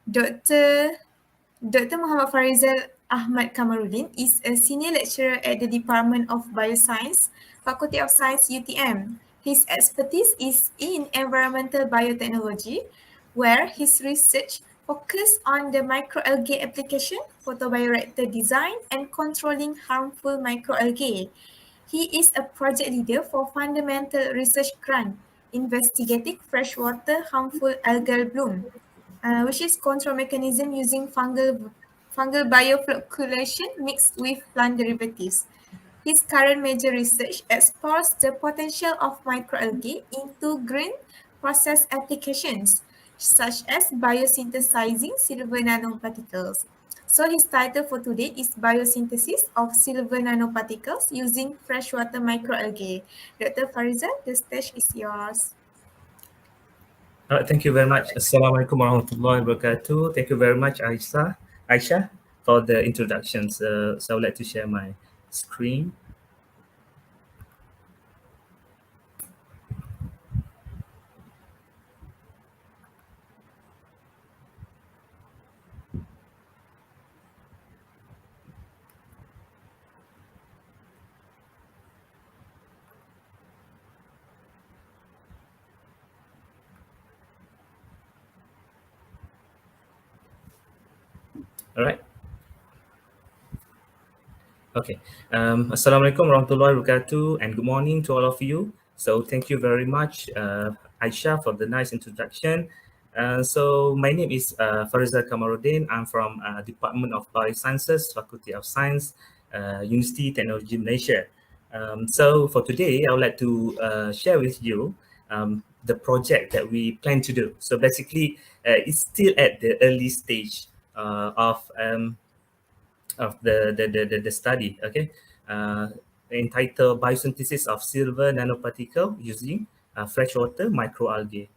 Dr. Mohd Farizal Ahmad Kamaroddin is a senior lecturer at the Department of Bioscience, Faculty of Science, UTM. His expertise is in environmental biotechnology, where his research focuses on the microalgae application, photobioreactor design, and controlling harmful microalgae. He is a project leader for Fundamental Research Grant investigating freshwater harmful algal bloom, which is control mechanism using fungal bioflocculation mixed with plant derivatives. His current major research explores the potential of microalgae into green process applications, such as biosynthesizing silver nanoparticles. So his title for today is Biosynthesis of Silver Nanoparticles using Freshwater Microalgae. Dr. Farizal, the stage is yours. All right, thank you very much. Assalamualaikum warahmatullahi wabarakatuh. Thank you very much, Aisha, for the introductions. So I would like to share my screen. All right. Okay. Assalamualaikum warahmatullahi wabarakatuh, and good morning to all of you. So thank you very much, Aisha, for the nice introduction. So my name is Farizal Kamaroddin. I'm from Department of Biosciences, Faculty of Science, University Technology Malaysia. So for today, I would like to share with you the project that we plan to do. So basically, it's still at the early stage of the study, okay, entitled Biosynthesis of Silver Nanoparticle using freshwater microalgae.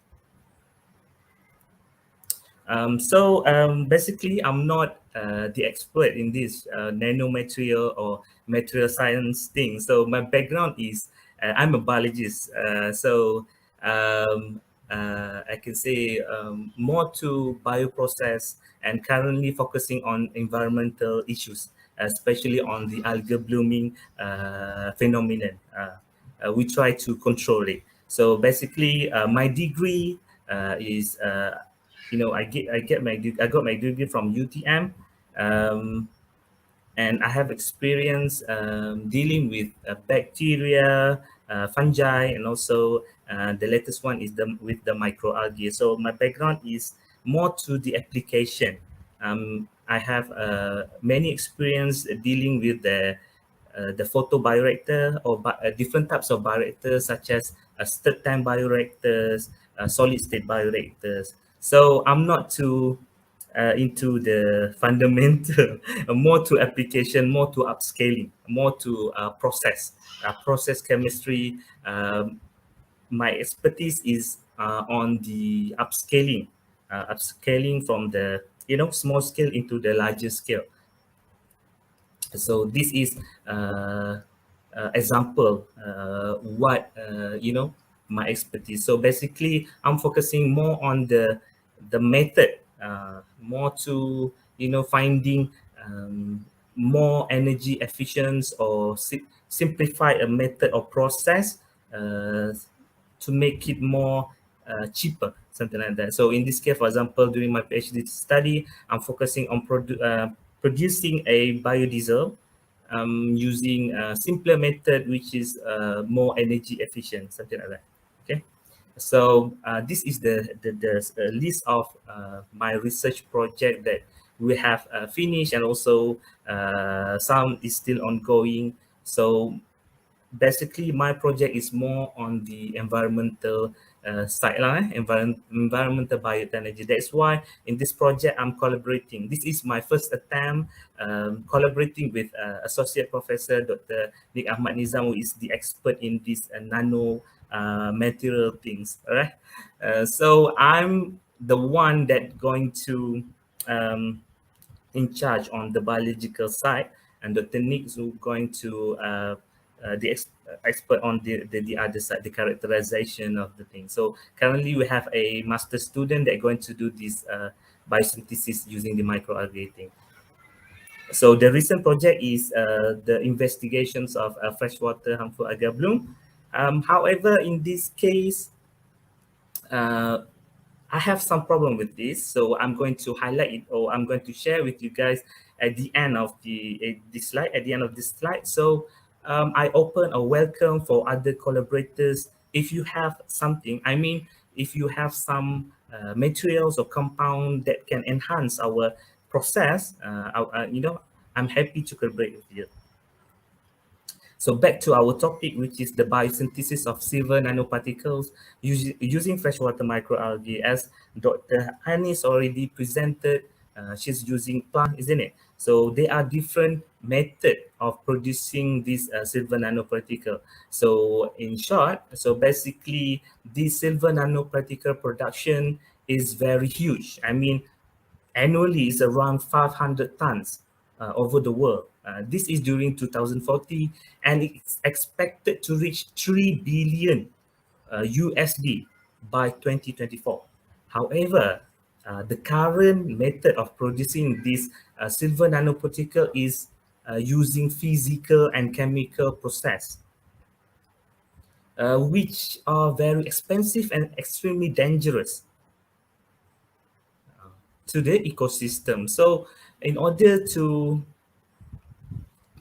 Basically, I'm not the expert in this nanomaterial or material science thing. So my background is I'm a biologist. I can say more to bioprocess and currently focusing on environmental issues, especially on the algal blooming phenomenon. We try to control it. So basically, my degree is I got my degree from UTM, and I have experience dealing with bacteria, fungi, and also the latest one is with the microalgae. So my background is more to the application. I have many experience dealing with the photobioreactor or different types of bioreactors such as stirred tank bioreactors, solid state bioreactors. So I'm not too into the fundamental, more to application, more to upscaling, more to process chemistry. My expertise is on the upscaling from the small scale into the larger scale. So this is example what my expertise. So basically, I'm focusing more on the method, more to finding more energy efficient or simplify a method or process to make it more cheaper, something like that. So in this case, for example, during my PhD study, I'm focusing on producing a biodiesel using a simpler method, which is more energy efficient, something like that. Okay. So this is the list of my research project that we have finished, and also some is still ongoing. So basically, my project is more on the environmental side, environmental biotechnology. That's why in this project I'm collaborating. This is my first attempt collaborating with Associate Professor Dr. Nik Ahmad Nizam, who is the expert in this nano material things. All right. So I'm the one that going to in charge on the biological side, and Dr. Nick is going to expert on the other side, the characterization of the thing. So currently we have a master student that going to do this biosynthesis using the microalgae thing. So the recent project is the investigations of freshwater harmful algal bloom. However, in this case, uh, I have some problem with this, so I'm going to highlight it, or I'm going to share with you guys at the end of the slide. At the end of this slide, so I open a welcome for other collaborators. If you have something, I mean, if you have some materials or compound that can enhance our process, I'm happy to collaborate with you. So back to our topic, which is the biosynthesis of silver nanoparticles using freshwater microalgae. As Dr. Anis already presented, she's using plant, isn't it? So there are different methods of producing this silver nanoparticle. So in short, so basically this silver nanoparticle production is very huge. I mean, annually is around 500 tons over the world. This is during 2040, and it's expected to reach 3 billion USD by 2024. However, the current method of producing this silver nanoparticle is using physical and chemical process, which are very expensive and extremely dangerous to the ecosystem. So in order to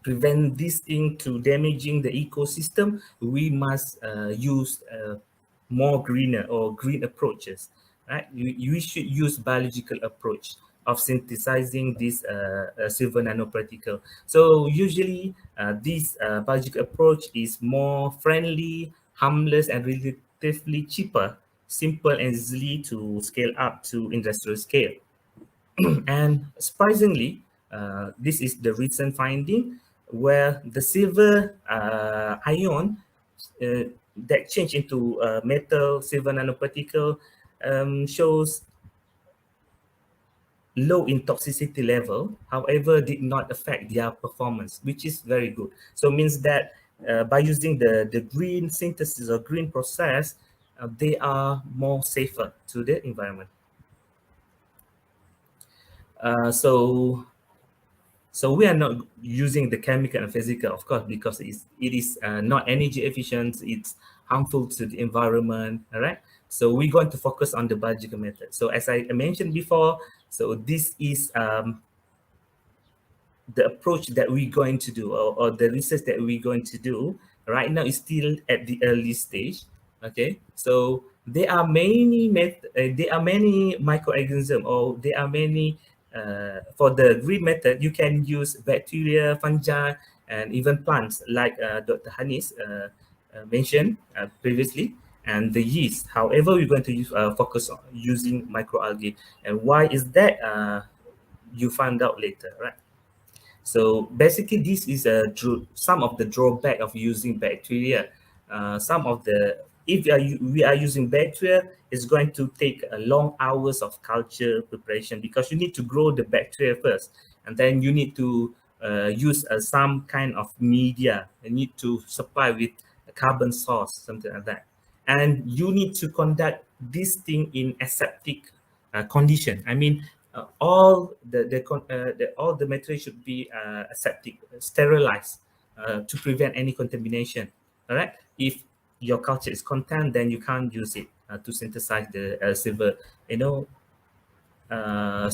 prevent this thing to damaging the ecosystem, we must use more greener or green approaches, right? You should use biological approach of synthesizing this silver nanoparticle. So usually this biological approach is more friendly, harmless, and relatively cheaper, simple, and easily to scale up to industrial scale. And surprisingly, this is the recent finding where the silver ion that change into metal silver nanoparticle shows low in toxicity level, however, did not affect their performance, which is very good. So means that by using the green synthesis or green process, they are more safer to the environment. So we are not using the chemical and physical, of course, because it is not energy efficient. It's harmful to the environment. All right. So we're going to focus on the biological method. So as I mentioned before, so this is the approach that we're going to do, or the research that we're going to do right now is still at the early stage. Okay, so there are many there are many microorganisms, or there are many for the green method. You can use bacteria, fungi, and even plants, like Dr. Hanis mentioned previously, and the yeast. However, we're going to use, focus on using microalgae. And why is that? You find out later, right? So basically, this is some of the drawback of using bacteria. Some of the, if we are using bacteria, it's going to take long hours of culture preparation, because you need to grow the bacteria first, and then you need to use some kind of media. You need to supply with a carbon source, something like that, and you need to conduct this thing in aseptic condition. I mean, all the material should be aseptic, sterilized, to prevent any contamination. All right. If your culture is contaminated, then you can't use it to synthesize the silver, you know, uh,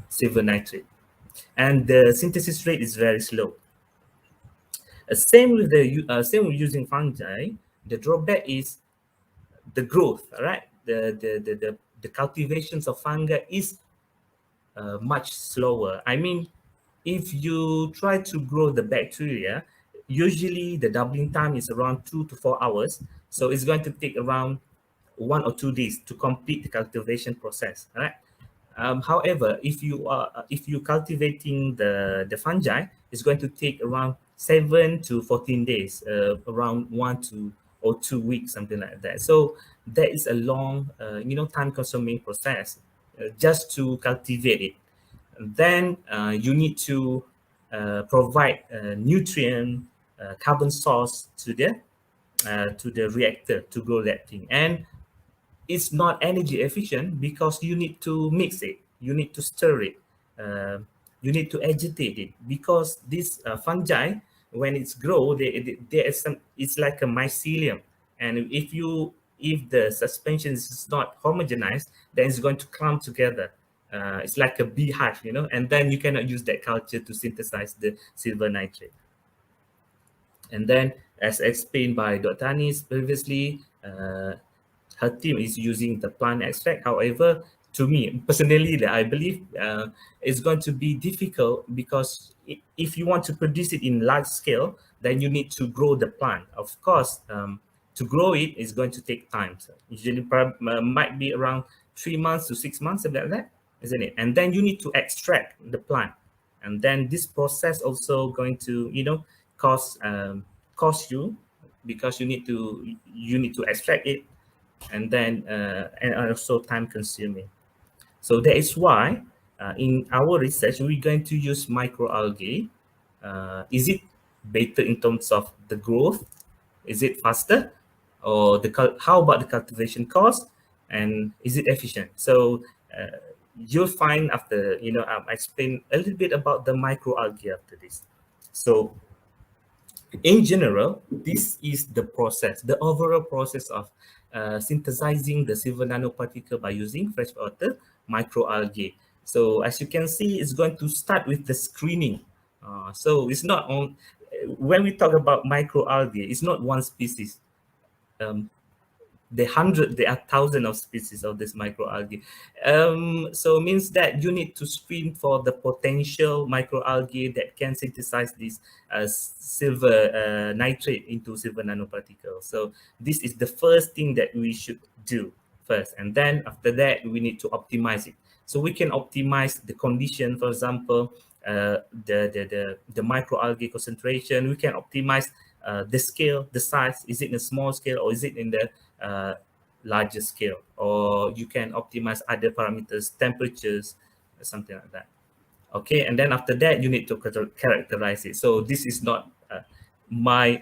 silver nitrate, and the synthesis rate is very slow. Same with using fungi. The drawback is the growth. All right. The cultivations of fungi is much slower. I mean, if you try to grow the bacteria, usually the doubling time is around 2 to 4 hours. So it's going to take around 1 or 2 days to complete the cultivation process. All right. However, if you cultivating the fungi, it's going to take around 7 to 14 days, around 1 to 2 weeks, something like that. So that is a long, time-consuming process just to cultivate it. Then you need to provide nutrient, carbon source to the to the reactor to grow that thing. And it's not energy efficient because you need to mix it, you need to stir it, uh, you need to agitate it, because this fungi, when it's grow, there is some, it's like a mycelium, and if the suspension is not homogenized, then it's going to clump together. It's like a beehive, and then you cannot use that culture to synthesize the silver nitrate. And then, as explained by Dr. Anis previously, her team is using the plant extract. However, to me personally, I believe it's going to be difficult, because if you want to produce it in large scale, then you need to grow the plant. Of course, to grow it is going to take time. So usually, might be around 3 months to 6 months, something like that, isn't it? And then you need to extract the plant, and then this process also going to cost cost you, because you need to extract it, and then and also time consuming. So that is why in our research we're going to use microalgae. Is it better in terms of the growth? Is it faster? Or how about the cultivation cost? And is it efficient? So you'll find after I explain a little bit about the microalgae after this. So in general, this is the process, the overall process of synthesizing the silver nanoparticle by using freshwater microalgae. So as you can see, it's going to start with the screening. So it's not on, when we talk about microalgae, it's not one species. Um, there are thousands of species of this microalgae. So means that you need to screen for the potential microalgae that can synthesize this silver nitrate into silver nanoparticles. So this is the first thing that we should do first, and then after that we need to optimize it. So we can optimize the condition, for example, the microalgae concentration. We can optimize the scale, the size. Is it in a small scale or is it in the larger scale? Or you can optimize other parameters, temperatures, something like that. Okay, and then after that you need to characterize it. So this is not my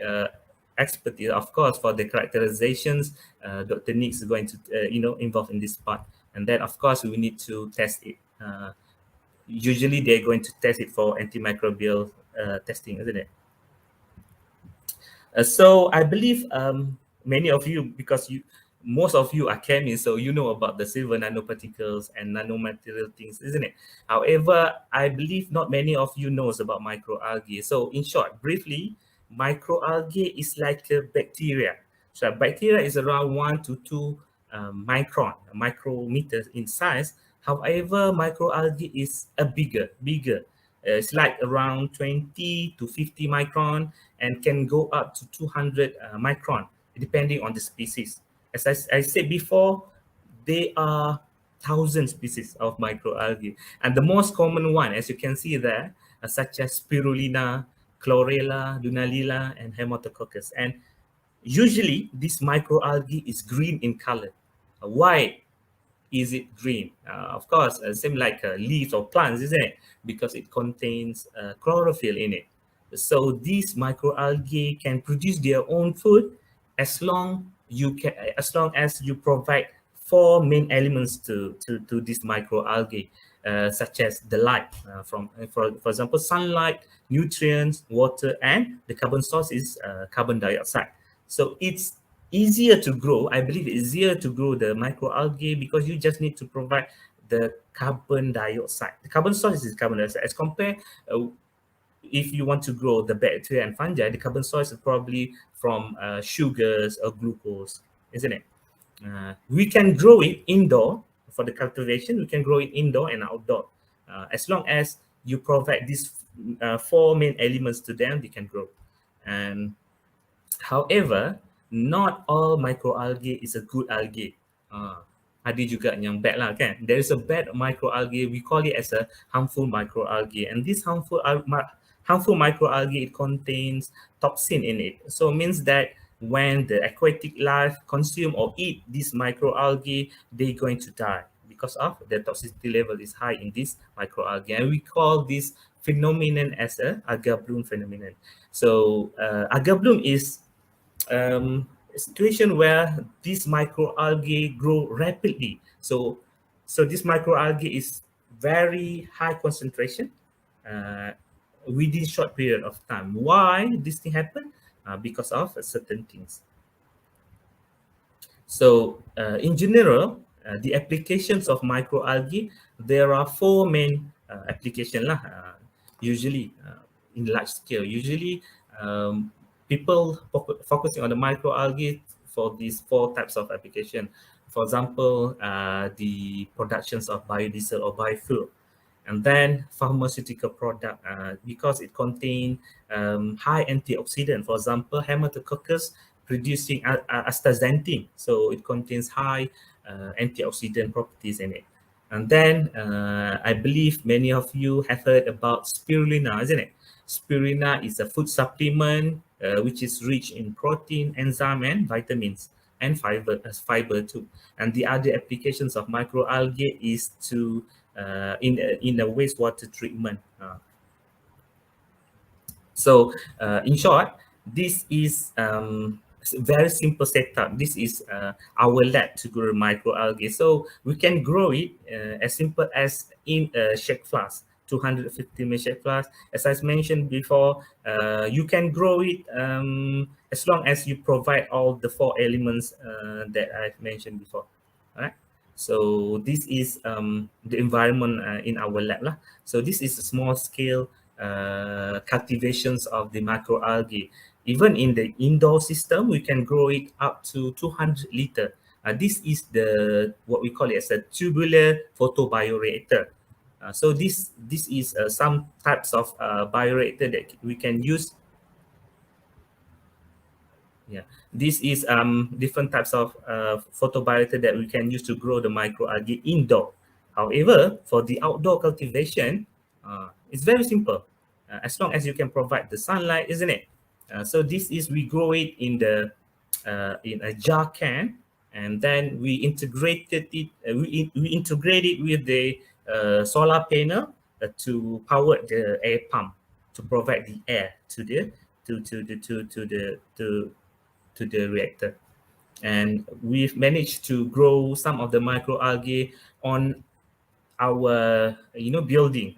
expertise. Of course, for the characterizations, Dr. Nick is going to involve in this part. And then of course we need to test it. Usually they're going to test it for antimicrobial testing, isn't it? So I believe many of you, because most of you are chemists, so you know about the silver nanoparticles and nanomaterial things, isn't it? However, I believe not many of you knows about microalgae. So in short, briefly, microalgae is like a bacteria. So bacteria is around 1 to 2 micrometers in size. However, microalgae is a bigger. It's like around 20 to 50 micron, and can go up to 200 micron, depending on the species. As I said before, there are thousand species of microalgae, and the most common one, as you can see there, such as spirulina, chlorella, dunaliella, and haematococcus. And usually, this microalgae is green in color. Why is it green? Of course, same like leaves or plants, isn't it? Because it contains chlorophyll in it. So these microalgae can produce their own food as long as you provide four main elements to this microalgae, such as the light for example, sunlight, nutrients, water, and the carbon source is carbon dioxide. So it's easier to grow. I believe it's easier to grow the microalgae because you just need to provide the carbon dioxide. The carbon source is carbon dioxide. As compared, if you want to grow the bacteria and fungi, the carbon source is probably from sugars or glucose, isn't it? We can grow it indoor for the cultivation. We can grow it indoor and outdoor. As long as you provide these four main elements to them, they can grow. And however, not all microalgae is a good algae. Ada juga yang bad lah kan. There is a bad microalgae. We call it as a harmful microalgae. And this harmful microalgae, it contains toxin in it. So it means that when the aquatic life consume or eat this microalgae, they're going to die because of the toxicity level is high in this microalgae. And we call this phenomenon as a alga bloom phenomenon. So alga bloom is a situation where these microalgae grow rapidly. So this microalgae is very high concentration uh, within short period of time. Why this thing happen? Because of certain things. So in general, the applications of microalgae, there are four main application lah. Usually in large scale. Usually people focusing on the microalgae for these four types of application. For example, the productions of biodiesel or biofuel, and then pharmaceutical product because it contain high antioxidant. For example, Haematococcus producing astaxanthin, so it contains high antioxidant properties in it. And then I believe many of you have heard about spirulina, isn't it? Spirulina is a food supplement which is rich in protein, enzyme, and vitamins, and fiber as fiber too. And the other applications of microalgae is to in a wastewater treatment. So in short, this is very simple setup. This is our lab to grow microalgae. So we can grow it as simple as in a shake flask, 250 ml shake flask. As I mentioned before, you can grow it as long as you provide all the four elements that I've mentioned before. All right. So this is the environment in our lab lah. So this is a small scale cultivations of the microalgae. Even in the indoor system, we can grow it up to 200 liter. This is the what we call it as a tubular photobioreactor. So this is some types of bioreactor that we can use. Yeah, this is different types of photobioreactor that we can use to grow the microalgae indoor. However, for the outdoor cultivation, it's very simple. As long as you can provide the sunlight, isn't it? So this is we grow it in a jar can, and then we integrated it. We integrate it with the solar panel to power the air pump to provide the air to the to the reactor. And we've managed to grow some of the microalgae on our building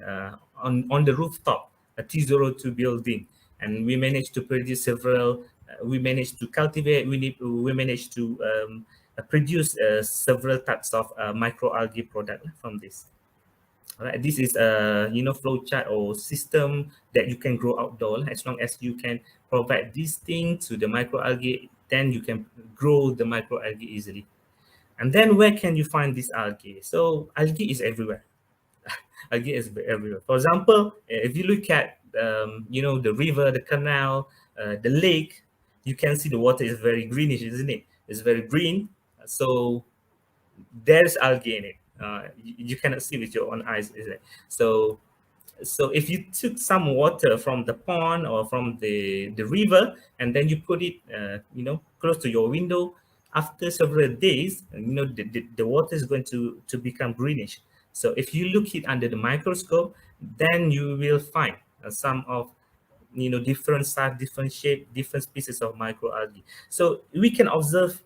on the rooftop, a T02 building, and we managed to produce several. We managed to cultivate. We managed to produce several types of microalgae product from this. All right, this is a flow chart or system that you can grow outdoor. As long as you can provide this thing to the microalgae, then you can grow the microalgae easily. And then where can you find this algae? So algae is everywhere. Algae is everywhere. For example, if you look at the river, the canal, the lake, you can see the water is very greenish, isn't it? It's very green. So there's algae in it. You cannot see with your own eyes, is it? So if you took some water from the pond or from the river, and then you put it close to your window, after several days, the water is going to become greenish. So if you look it under the microscope, then you will find some of different size, different shape, different species of microalgae. So we can observe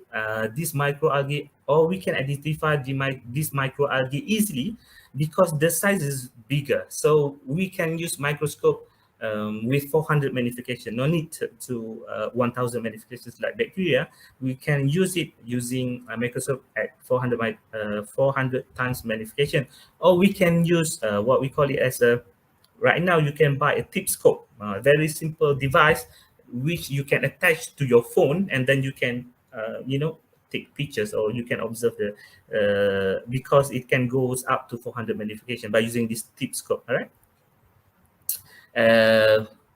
this microalgae, or we can identify this microalgae easily because the size is bigger. So we can use microscope with 400 magnification. No need to 1000 magnifications like bacteria. We can use it using a microscope at 400 times magnification, or we can use what we call it as a. Right now, you can buy a tip scope, a very simple device which you can attach to your phone, and then you can, take pictures, or you can observe the because it can goes up to 400 magnification by using this tip scope. All right.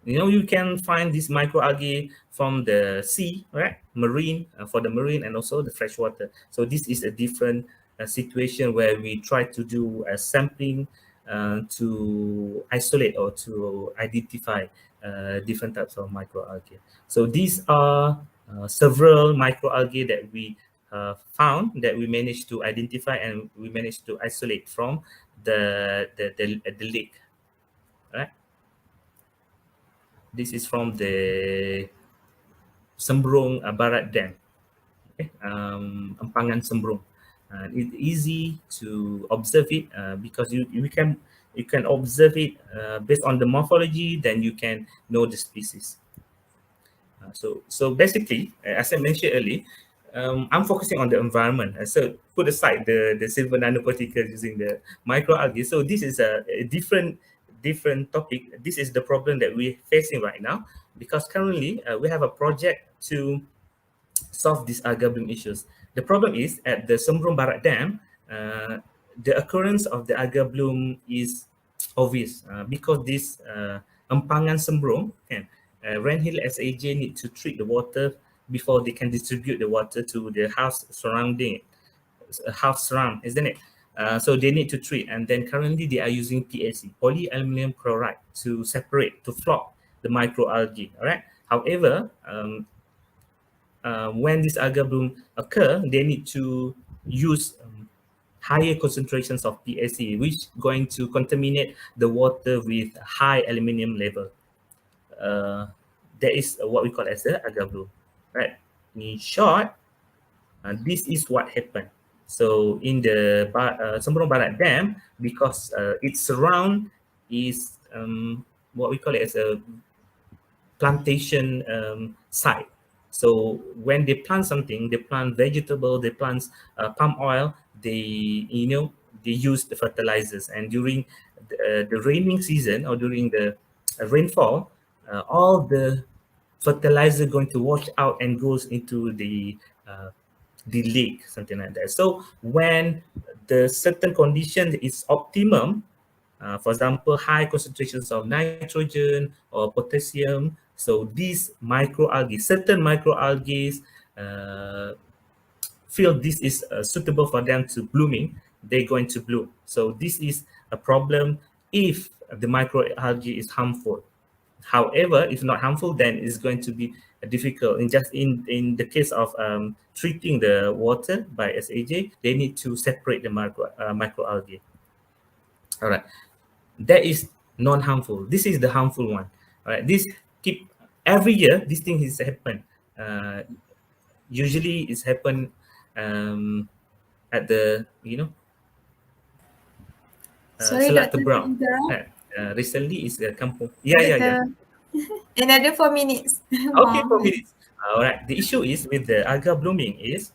You can find this microalgae from the sea, right? Marine, for the marine, and also the freshwater. So this is a different situation where we try to do a sampling to isolate or to identify different types of microalgae. So these are several microalgae that we found, that we managed to identify, and we managed to isolate from the lake. Right? This is from the Sembrong Barat Dam, okay? Empangan Sembrong. It's easy to observe it because you can observe it based on the morphology, then you can know the species. So basically, as I mentioned earlier, I'm focusing on the environment. So put aside the silver nanoparticles using the microalgae. So this is a different topic. This is the problem that we're facing right now, because currently we have a project to solve these algal bloom issues. The problem is at the Sembrong Barat Dam, the occurrence of the algal bloom is obvious because this empangan Sembrong, kan, Renhill SAJ need to treat the water before they can distribute the water to the house surrounding it, house surround, isn't it? So they need to treat, and then currently they are using PAC, polyaluminum chloride, to separate, to flog the microalgae. All right. However, when this algal bloom occur, they need to use higher concentrations of PAC, which going to contaminate the water with high aluminium level. That is what we call as the algal bloom, right? In short, this is what happened. So in the Sembrong Barat Dam, because its surround is what we call it as a plantation site. So when they plant something, they plant vegetable, they plant palm oil, they use the fertilizers. And during the raining season, or during the rainfall, all the fertilizer going to wash out and goes into the lake, something like that. So when the certain condition is optimum, for example, high concentrations of nitrogen or potassium. So these microalgae, certain microalgae, uh, feel this is suitable for them to blooming, they're going to bloom. So this is a problem if the microalgae is harmful. However, if not harmful, then it's going to be difficult. In the case of treating the water by SAJ, they need to separate the microalgae. All right. That is non-harmful. This is the harmful one. All right. This keep every year. This thing is happen. Usually, it's happen at the Sorry, Selat Doctor, to Tebrau. interrupt. Recently, is a kampung. Yeah. Doctor, another 4 minutes Okay, more. 4 minutes. All right. The issue is with the alga blooming is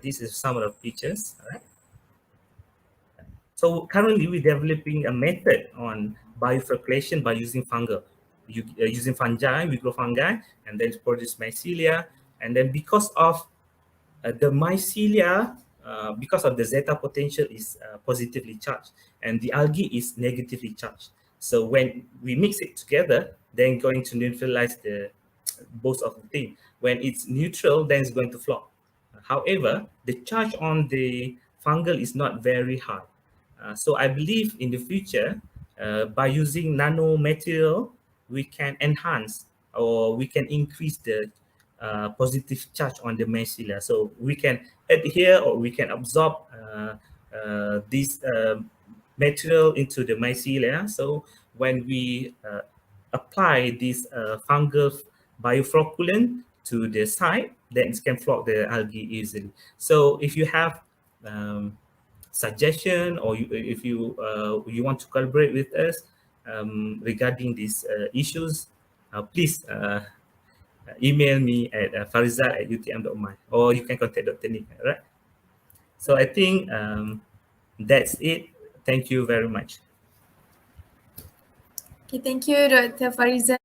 this is some of the pictures. All right. So currently we're developing a method on biofiltration by using fungal. Using fungi, we grow fungi, and then produce mycelia. And then because of the mycelia, because of the zeta potential is positively charged, and the algae is negatively charged. So when we mix it together, then going to neutralize the both of the thing. When it's neutral, then it's going to flop. However, the charge on the fungal is not very high. So I believe in the future, by using nanomaterial, we can enhance or we can increase the positive charge on the mycelia. So we can adhere or we can absorb this material into the mycelia. So when we apply this fungal bioflocculant to the site, then it can flock the algae easily. So if you have suggestion, or if you want to collaborate with us regarding these issues, please email me at farizal@utm.my, or you can contact Dr. Nick, right? So I think that's it. Thank you very much. Okay, thank you, Dr. Farizal.